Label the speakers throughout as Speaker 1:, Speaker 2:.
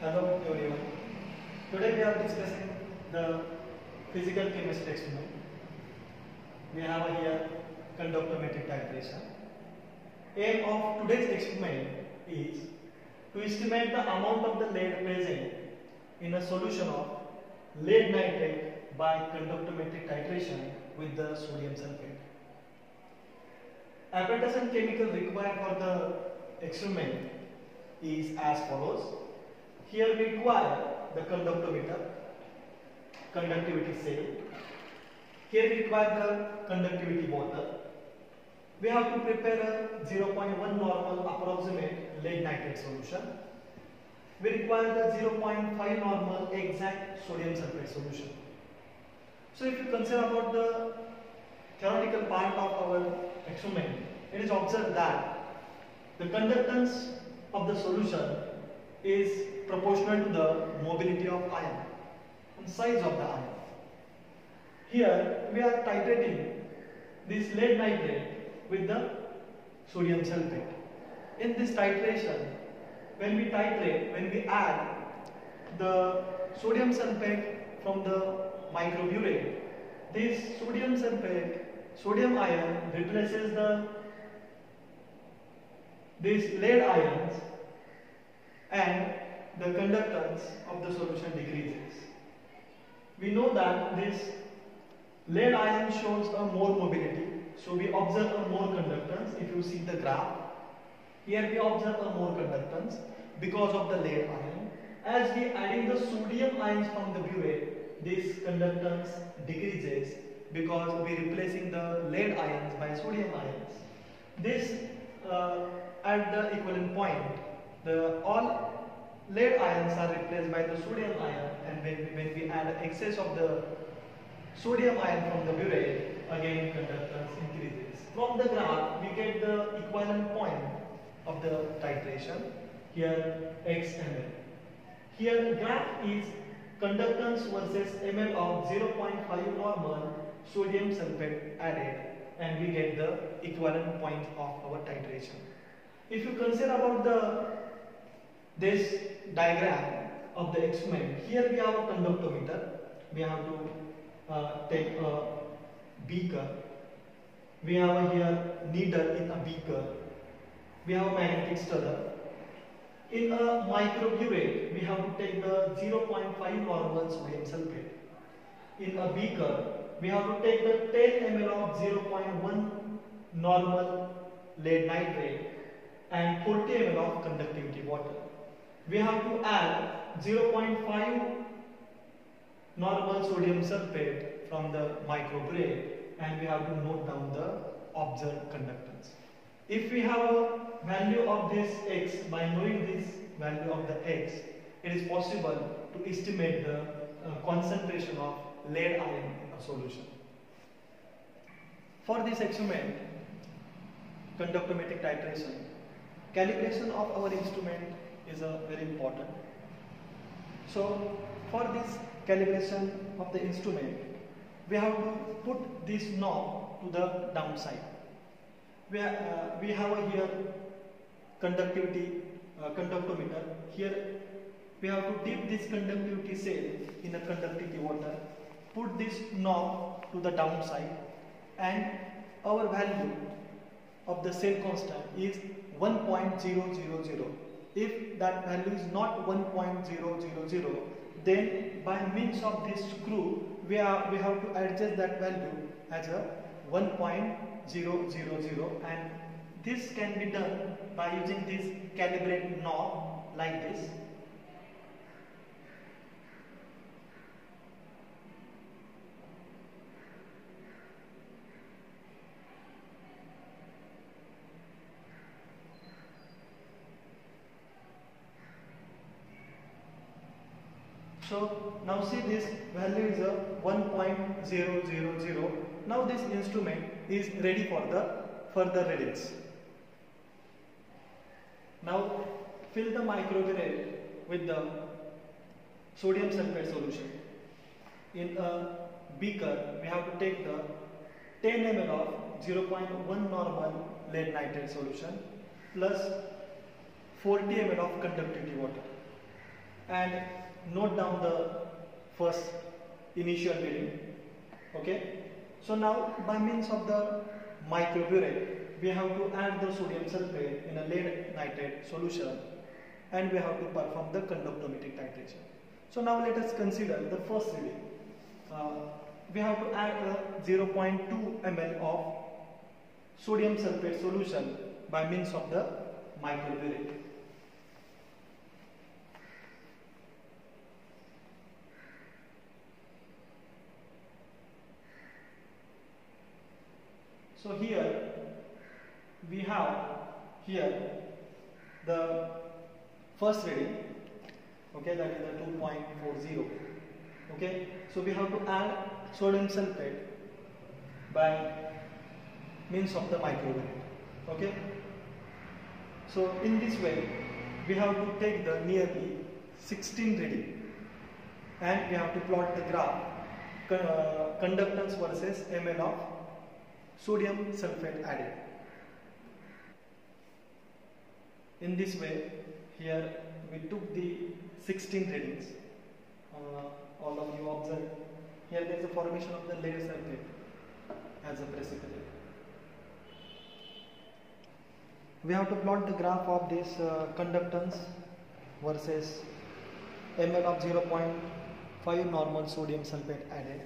Speaker 1: Hello everyone. Today we are discussing the physical chemistry experiment. We have here conductometric titration. Aim of today's experiment is to estimate the amount of the lead present in a solution of lead nitrate by conductometric titration with the sodium sulfate. Apparatus and chemical required for the experiment is as follows. Here we require the conductometer, conductivity cell. Here we require the conductivity bottle. We have to prepare a 0.1 normal approximate lead nitrate solution. We require the 0.5 normal exact sodium sulfate solution. So if you consider about the theoretical part of our experiment, it is observed that the conductance of the solution is proportional to the mobility of ion and size of the ion. Here we are titrating this lead nitrate with the sodium sulfate. In this titration, when we titrate, when we add the sodium sulfate from the microburette, this sodium sulfate, sodium ion replaces these lead ions and the conductance of the solution decreases. We know that this lead ion shows a more mobility, so we observe a more conductance. If you see the graph, here we observe a more conductance because of the lead ion. As we adding the sodium ions from the burette, this conductance decreases because we replacing the lead ions by sodium ions. This at the equivalent point, all lead ions are replaced by the sodium ion, and when we add excess of the sodium ion from the burette, again conductance increases. From the graph, we get the equivalent point of the titration. Here x ml. Here graph is conductance versus ml of 0.5 normal sodium sulfate added, and we get the equivalent point of our titration. If you consider about this diagram of the experiment, here we have a conductometer. We have to take a beaker. We have here needle in a beaker. We have a magnetic stirrer. In a microburette, we have to take the 0.5 normal sodium sulfate. In a beaker, we have to take the 10 ml of 0.1 normal lead nitrate and 40 ml of conductivity water. We have to add 0.5 normal sodium sulfate from the microburette, and we have to note down the observed conductance. If we have a value of this x, by knowing this value of the x, it is possible to estimate the concentration of lead ion in a solution. For this experiment, conductometric titration, calibration of our instrument is very important. So for this calibration of the instrument, we have to put this knob to the downside. We have here conductometer. Here we have to dip this conductivity cell in a conductivity water, put this knob to the downside, and our value of the cell constant is 1.000. If that value is not 1.000, then by means of this screw, we have to adjust that value as a 1.000, and this can be done by using this calibrate knob like this. So now see, this value is a 1.000. Now this instrument is ready for the further readings. Now fill the microburette with the sodium sulfate solution. In a beaker, we have to take the 10 ml of 0.1 normal lead nitrate solution plus 40 ml of conductivity water, and note down the first initial reading. Okay, so now by means of the microburette we have to add the sodium sulfate in a lead nitrate solution, and we have to perform the conductometric titration. So now let us consider the first reading. We have to add a 0.2 ml of sodium sulfate solution by means of the microburette. So here we have the first reading, okay, that is the 2.40. Okay, so we have to add sodium sulfate by means of the microburette. Okay, so in this way we have to take the nearly 16 reading, and we have to plot the graph conductance versus ml of sodium sulfate added. In this way, here we took the 16 readings. All of you observe, here there is a formation of the lead sulfate as a precipitate. We have to plot the graph of this conductance versus ml of 0.5 normal sodium sulfate added.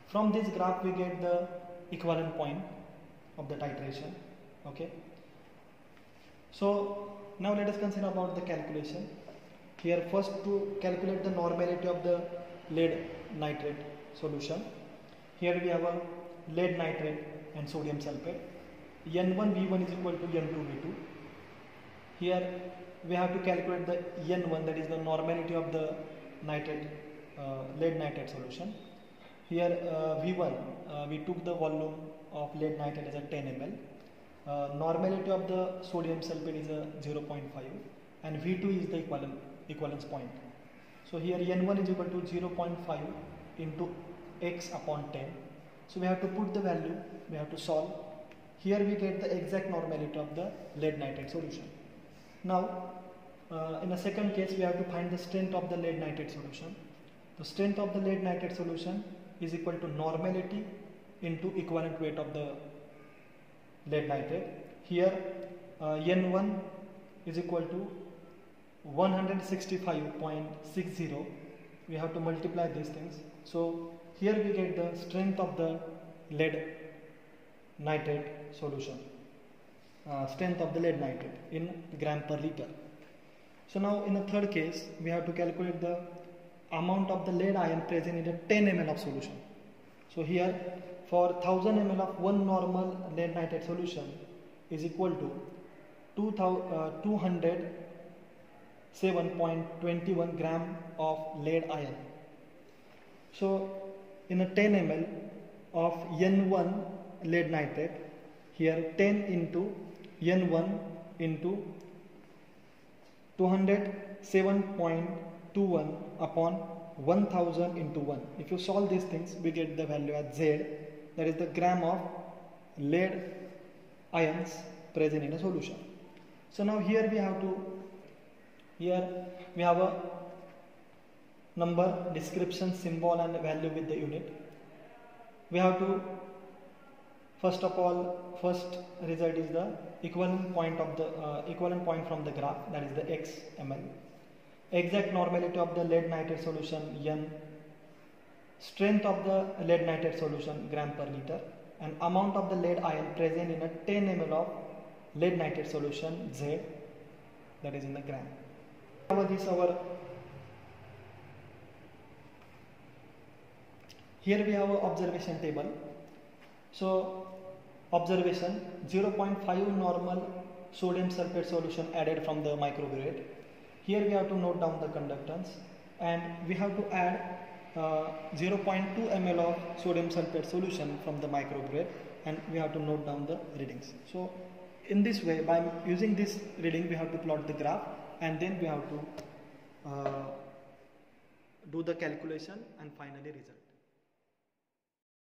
Speaker 1: From this graph we get the equivalent point of the titration. Okay, so now let us consider about the calculation. Here first to calculate the normality of the lead nitrate solution. Here we have a lead nitrate and sodium sulfate. N1 V1 is equal to N2 V2. Here we have to calculate the N1, that is the normality of the nitrate lead nitrate solution. Here V1 we took the volume of lead nitrate as a 10 ml. Normality of the sodium sulfate is a 0.5, and V2 is the equivalence point. So here N1 is equal to 0.5 into x upon 10. So we have to put the value, we have to solve. Here we get the exact normality of the lead nitrate solution. Now in the second case we have to find the strength of the lead nitrate solution. The strength of the lead nitrate solution is equal to normality into equivalent weight of the lead nitrate. Here N1 is equal to 165.60. We have to multiply these things. So here we get the strength of the lead nitrate solution, strength of the lead nitrate in gram per liter. So now in the third case we have to calculate the amount of the lead ion present in a 10 ml of solution. So here for 1000 ml of one normal lead nitrate solution is equal to 207.21 gram of lead ion. So in a 10 ml of N1 lead nitrate, here 10 into N1 into 207.21 upon 1000 into 1. If you solve these things, we get the value as Z, that is the gram of lead ions present in a solution. So now here we have a number, description, symbol and value with the unit. We have to first result is the equivalent point of the equivalent point from the graph, that is the x ml. Exact normality of the lead nitrate solution N, strength of the lead nitrate solution gram per liter, and amount of the lead ion present in a 10 ml of lead nitrate solution Z, that is in the gram. Here we have an observation table. So observation, 0.5 normal sodium sulfate solution added from the microburette. Here we have to note down the conductance, and we have to add 0.2 ml of sodium sulfate solution from the microburette, and we have to note down the readings. So in this way, by using this reading, we have to plot the graph, and then we have to do the calculation and finally result.